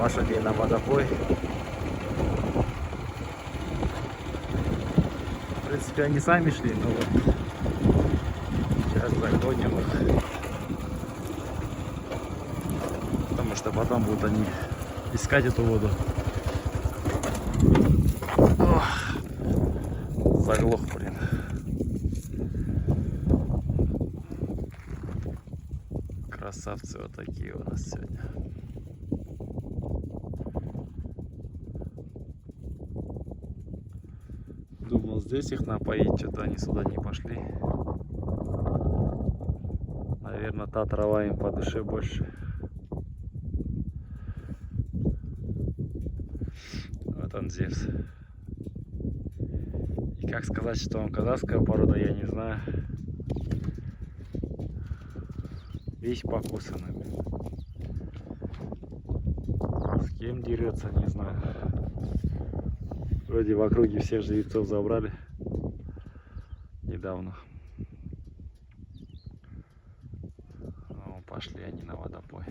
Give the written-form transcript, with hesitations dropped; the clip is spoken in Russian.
лошадей на водопой. В принципе, они сами шли, но вот сейчас загоним их. Потому что потом будут они искать эту воду. Ох, заглох, блин. Красавцы вот такие у нас сегодня. Думал здесь их напоить, что-то они сюда не пошли. Наверное, та трава им по душе больше. Вот он Зевс. И как сказать, что он казахская порода, я не знаю. Весь покусанный. С кем дерется, не знаю. Вроде в округе всех жеребцов забрали недавно. Ну, пошли они на водопой.